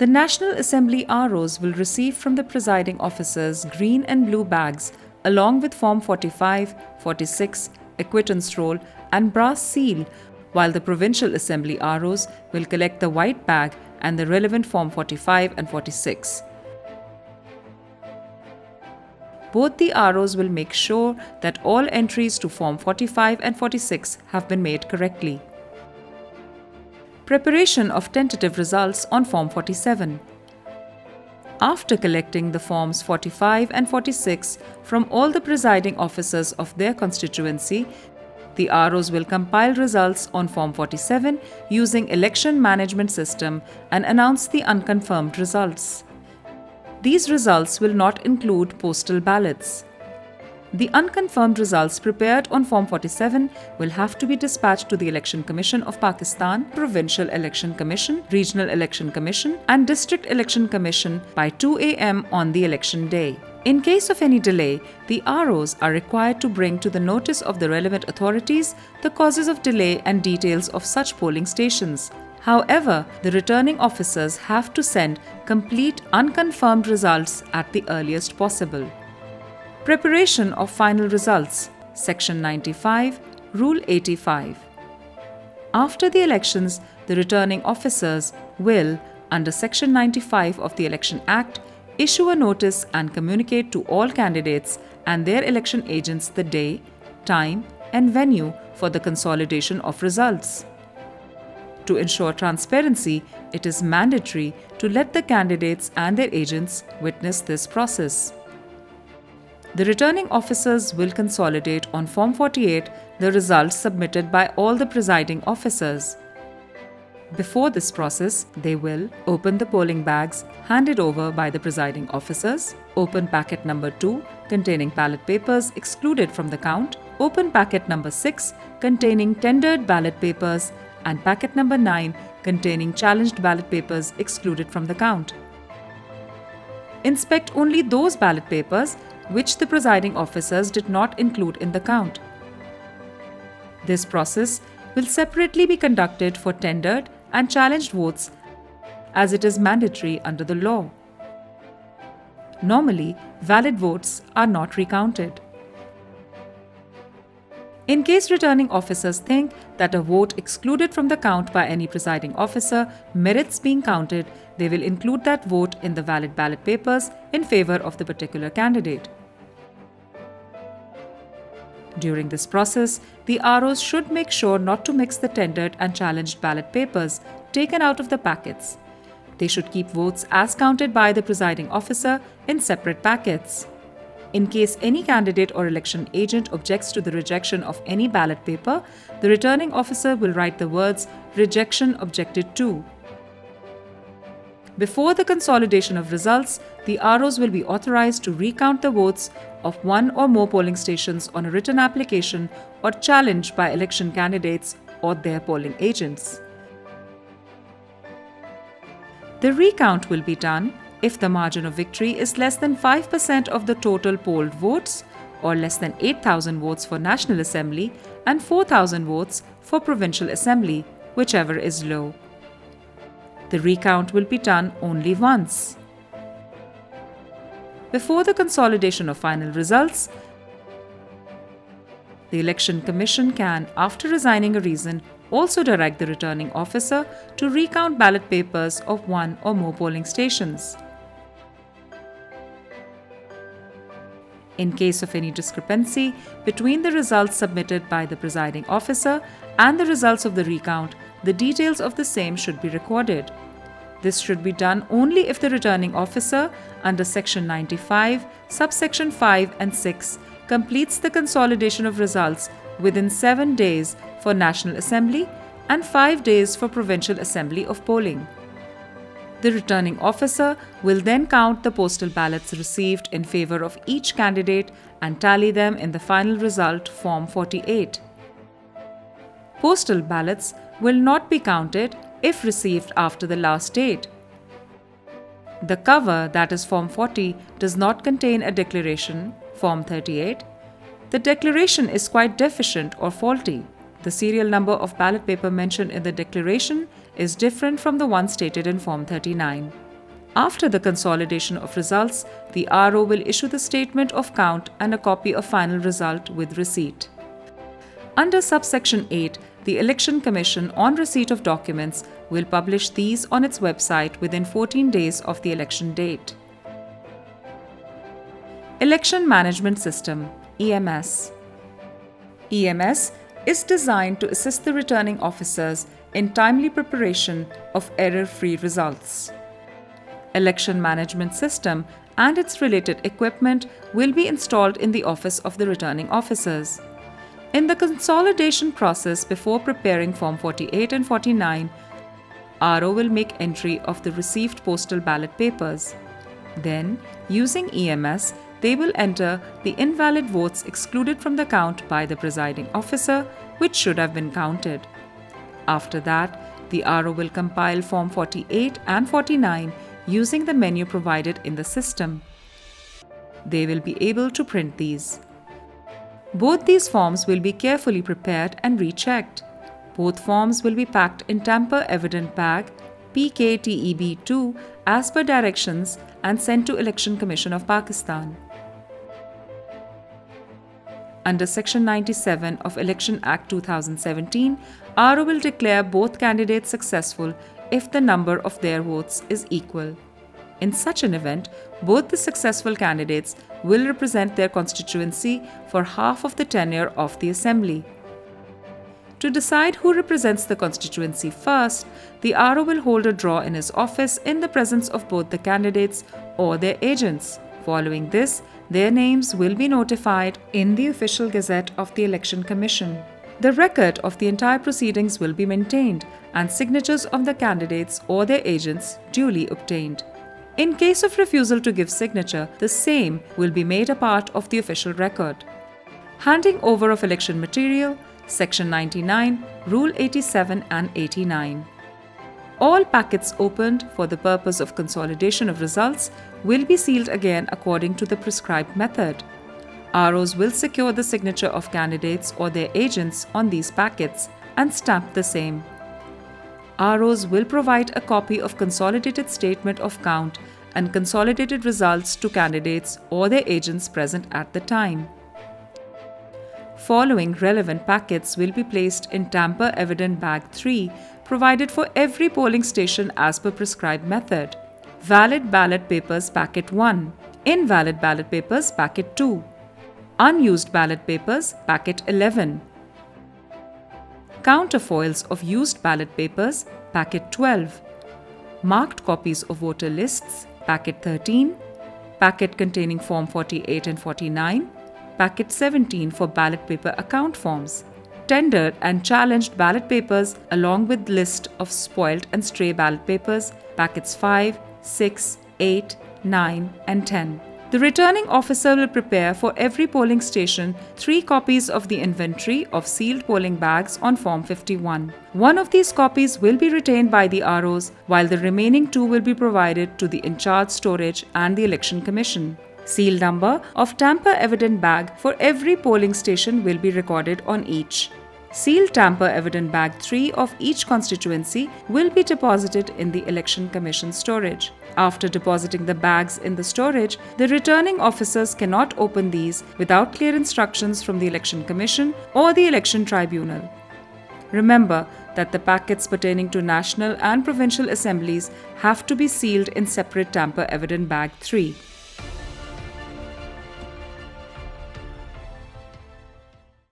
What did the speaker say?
The National Assembly ROs will receive from the presiding officers green and blue bags along with Form 45, 46, acquittance roll and brass seal, while the Provincial Assembly ROs will collect the white bag and the relevant Form 45 and 46. Both the ROs will make sure that all entries to Form 45 and 46 have been made correctly. Preparation of tentative results on Form 47. After collecting the Forms 45 and 46 from all the presiding officers of their constituency, the ROs will compile results on Form 47 using Election Management System and announce the unconfirmed results. These results will not include postal ballots. The unconfirmed results prepared on Form 47 will have to be dispatched to the Election Commission of Pakistan, Provincial Election Commission, Regional Election Commission, and District Election Commission by 2 a.m. on the election day. In case of any delay, the ROs are required to bring to the notice of the relevant authorities the causes of delay and details of such polling stations. However, the returning officers have to send complete unconfirmed results at the earliest possible. Preparation of final results. Section 95, Rule 85. After the elections, the returning officers will, under Section 95 of the Election Act, issue a notice and communicate to all candidates and their election agents the day, time, and venue for the consolidation of results. To ensure transparency, it is mandatory to let the candidates and their agents witness this process. The returning officers will consolidate on Form 48 the results submitted by all the presiding officers. Before this process, they will open the polling bags handed over by the presiding officers, open packet number 2 containing ballot papers excluded from the count, open packet number 6 containing tendered ballot papers, and packet number 9 containing challenged ballot papers excluded from the count. Inspect only those ballot papers which the presiding officers did not include in the count. This process will separately be conducted for tendered and challenged votes as it is mandatory under the law. Normally, valid votes are not recounted. In case returning officers think that a vote excluded from the count by any presiding officer merits being counted, they will include that vote in the valid ballot papers in favor of the particular candidate. During this process, the ROs should make sure not to mix the tendered and challenged ballot papers taken out of the packets. They should keep votes as counted by the presiding officer in separate packets. In case any candidate or election agent objects to the rejection of any ballot paper, the returning officer will write the words "Rejection objected to." Before the consolidation of results, the ROs will be authorized to recount the votes of one or more polling stations on a written application or challenge by election candidates or their polling agents. The recount will be done if the margin of victory is less than 5% of the total polled votes or less than 8,000 votes for National Assembly and 4,000 votes for Provincial Assembly, whichever is low. The recount will be done only once. Before the consolidation of final results, the Election Commission can, after assigning a reason, also direct the returning officer to recount ballot papers of one or more polling stations. In case of any discrepancy between the results submitted by the presiding officer and the results of the recount, the details of the same should be recorded. This should be done only if the returning officer, under Section 95, subsection 5 and 6, completes the consolidation of results within 7 days for National Assembly and 5 days for Provincial Assembly of polling. The returning officer will then count the postal ballots received in favor of each candidate and tally them in the final result Form 48. Postal ballots will not be counted if received after the last date. The cover, that is Form 40, does not contain a declaration, Form 38. The declaration is quite deficient or faulty. The serial number of ballot paper mentioned in the declaration is different from the one stated in Form 39. After the consolidation of results, the RO will issue the statement of count and a copy of final result with receipt. Under subsection 8, the Election Commission, on receipt of documents, will publish these on its website within 14 days of the election date. Election Management System (EMS). EMS is designed to assist the returning officers in timely preparation of error-free results. Election Management System and its related equipment will be installed in the office of the returning officers. In the consolidation process before preparing Form 48 and 49, RO will make entry of the received postal ballot papers. Then, using EMS, they will enter the invalid votes excluded from the count by the presiding officer, which should have been counted. After that, the RO will compile Form 48 and 49 using the menu provided in the system. They will be able to print these. Both these forms will be carefully prepared and rechecked. Both forms will be packed in tamper-evident bag PKTEB2 as per directions and sent to Election Commission of Pakistan. Under Section 97 of Election Act 2017, RO will declare both candidates successful if the number of their votes is equal. In such an event, both the successful candidates will represent their constituency for half of the tenure of the Assembly. To decide who represents the constituency first, the RO will hold a draw in his office in the presence of both the candidates or their agents. Following this, their names will be notified in the official gazette of the Election Commission. The record of the entire proceedings will be maintained and signatures of the candidates or their agents duly obtained. In case of refusal to give signature, the same will be made a part of the official record. Handing over of election material, Section 99, Rule 87 and 89. All packets opened for the purpose of consolidation of results will be sealed again according to the prescribed method. ROs will secure the signature of candidates or their agents on these packets and stamp the same. ROs will provide a copy of consolidated statement of count and consolidated results to candidates or their agents present at the time. Following relevant packets will be placed in tamper-evident bag 3, provided for every polling station as per prescribed method. Valid ballot papers packet 1, invalid ballot papers packet 2, unused ballot papers packet 11, counterfoils of used ballot papers packet 12, marked copies of voter lists packet 13, packet containing Form 48 and 49, packet 17 for ballot paper account forms, tendered and challenged ballot papers along with list of spoilt and stray ballot papers packets 5, 6, 8, 9 and 10. The returning officer will prepare for every polling station 3 copies of the inventory of sealed polling bags on Form 51. One of these copies will be retained by the ROs, while the remaining 2 will be provided to the in-charge storage and the Election Commission. Seal number of tamper-evident bag for every polling station will be recorded on each. Sealed tamper-evident bag 3 of each constituency will be deposited in the Election Commission storage. After depositing the bags in the storage, the returning officers cannot open these without clear instructions from the Election Commission or the Election Tribunal. Remember that the packets pertaining to national and provincial assemblies have to be sealed in separate tamper-evident bag 3.